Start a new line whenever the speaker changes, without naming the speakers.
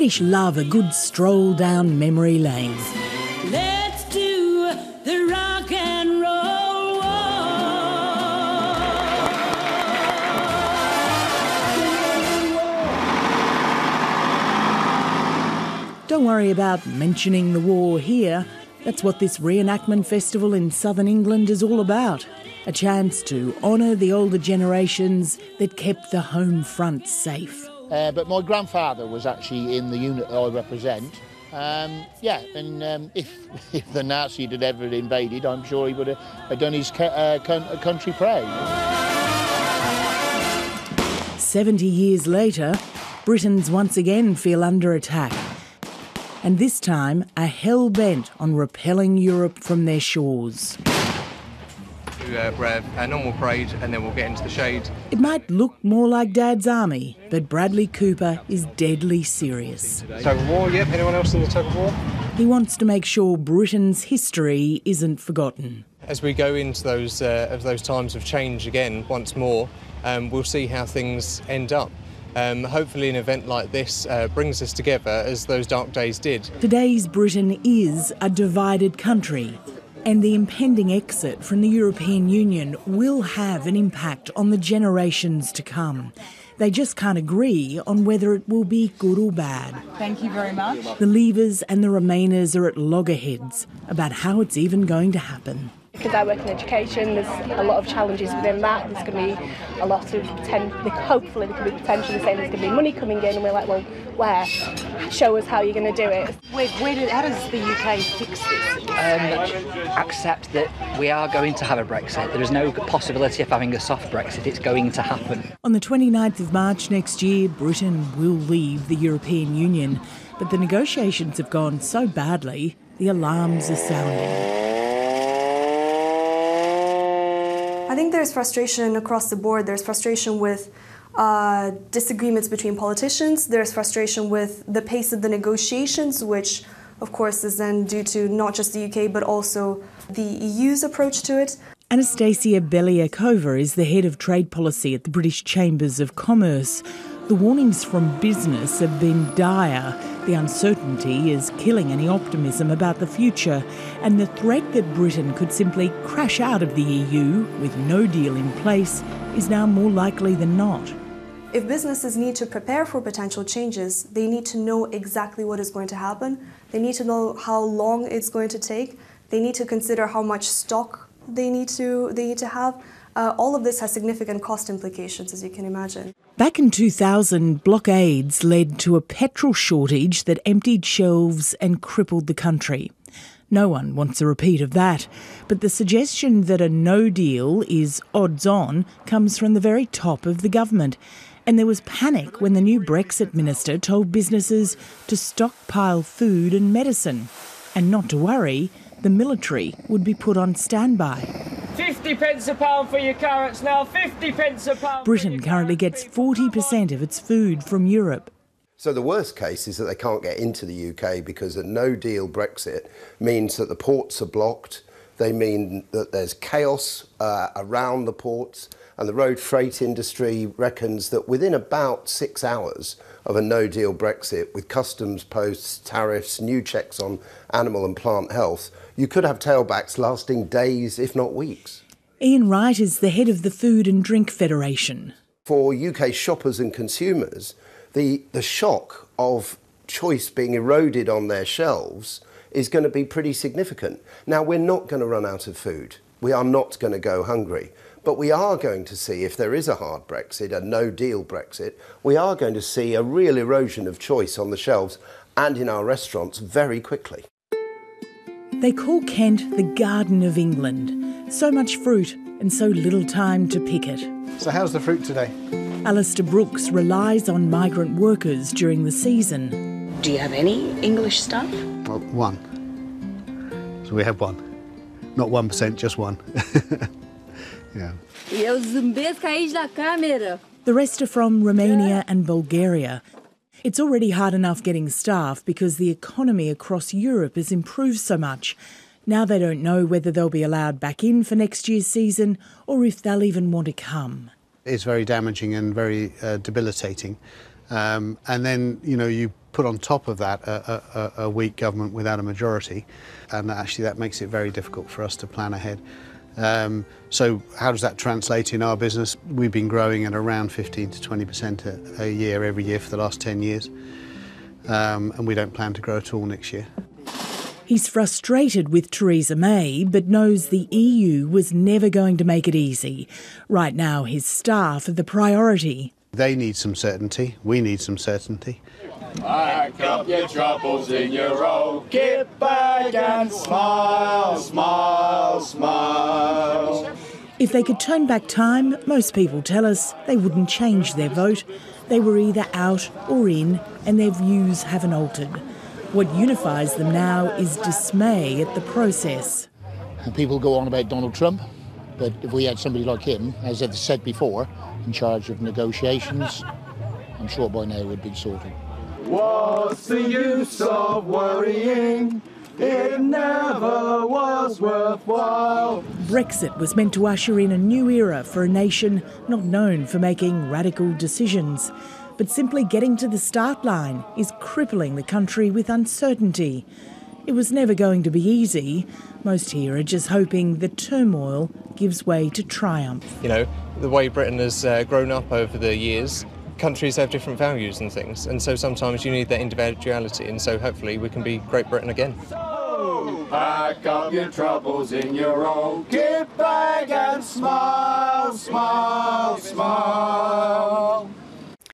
British love a good stroll down memory lane.
Let's do the rock and roll war.
Don't worry about mentioning the war here. That's what this reenactment festival in southern England is all about. A chance to honour the older generations that kept the home front safe.
But my grandfather was actually in the unit that I represent. If the Nazis had ever invaded, I'm sure he would have done his country proud.
70 years later, Britons once again feel under attack. And this time are hell-bent on repelling Europe from their shores.
We have our normal parade and then we'll get into the shade.
It might look more like Dad's army, but Bradley Cooper is deadly serious.
Tug of war, yep. Anyone else in the tug of war?
He wants to make sure Britain's history isn't forgotten.
As we go into those times of change again once more, we'll see how things end up. Hopefully an event like this brings us together as those dark days did.
Today's Britain is a divided country, and the impending exit from the European Union will have an impact on the generations to come. They just can't agree on whether it will be good or bad.
Thank you very much.
The Leavers and the Remainers are at loggerheads about how it's even going to happen.
Because I work in education, there's a lot of challenges within that. There's going to be a lot of hopefully there could be potentially saying there's going to be money coming in, and we're like, well, where? Show us how you're going to do it.
How does the UK fix this?
Accept that we are going to have a Brexit. There is no possibility of having a soft Brexit. It's going to happen.
On the 29th of March next year, Britain will leave the European Union. But the negotiations have gone so badly, the alarms are sounding.
I think there's frustration across the board. There's frustration with disagreements between politicians. There's frustration with the pace of the negotiations, which of course is then due to not just the UK but also the EU's approach to it.
Anastasia Belyakova is the head of trade policy at the British Chambers of Commerce. The warnings from business have been dire. The uncertainty is killing any optimism about the future, and the threat that Britain could simply crash out of the EU with no deal in place is now more likely than not.
If businesses need to prepare for potential changes, they need to know exactly what is going to happen. They need to know how long it's going to take. They need to consider how much stock they need to have. All of this has significant cost implications, as you can imagine.
Back in 2000, blockades led to a petrol shortage that emptied shelves and crippled the country. No one wants a repeat of that, but the suggestion that a no deal is odds on comes from the very top of the government. And there was panic when the new Brexit minister told businesses to stockpile food and medicine. And not to worry, the military would be put on standby.
50 pence a pound for your carrots now, 50 pence a pound.
Britain currently gets 40% of its food from Europe.
So the worst case is that they can't get into the UK because a no-deal Brexit means that the ports are blocked. They mean that there's chaos around the ports, and the road freight industry reckons that within about 6 hours of a no-deal Brexit, with customs posts, tariffs, new checks on animal and plant health, you could have tailbacks lasting days, if not weeks.
Ian Wright is the head of the Food and Drink Federation.
For UK shoppers and consumers, the shock of choice being eroded on their shelves is going to be pretty significant. Now, we're not going to run out of food. We are not going to go hungry. But we are going to see, if there is a hard Brexit, a no-deal Brexit, we are going to see a real erosion of choice on the shelves and in our restaurants very quickly.
They call Kent the Garden of England. So much fruit and so little time to pick it.
So how's the fruit today?
Alistair Brooks relies on migrant workers during the season.
Do you have any English staff?
Well, one. So we have one. Not 1%, just one. Yeah.
The rest are from Romania and Bulgaria. It's already hard enough getting staff because the economy across Europe has improved so much. Now they don't know whether they'll be allowed back in for next year's season or if they'll even want to come.
It's very damaging and very debilitating. And then, you put on top of that a weak government without a majority, and actually that makes it very difficult for us to plan ahead. So how does that translate in our business? We've been growing at around 15 to 20% a year every year for the last 10 years, and we don't plan to grow at all next year.
He's frustrated with Theresa May, but knows the EU was never going to make it easy. Right now, his staff are the priority.
They need some certainty. We need some certainty.
Pack up your troubles in your old kit bag and smile, smile, smile.
If they could turn back time, most people tell us they wouldn't change their vote. They were either out or in, and their views haven't altered. What unifies them now is dismay at the process.
People go on about Donald Trump, but if we had somebody like him, as I've said before, in charge of negotiations, I'm sure by now it would be sorted.
What's the use of worrying? It never was worthwhile.
Brexit was meant to usher in a new era for a nation not known for making radical decisions. But simply getting to the start line is crippling the country with uncertainty. It was never going to be easy. Most here are just hoping the turmoil gives way to triumph.
The way Britain has grown up over the years, countries have different values and things, and so sometimes you need that individuality, and so hopefully we can be Great Britain again.
So, pack up your troubles in your old kit bag and smile, smile, smile.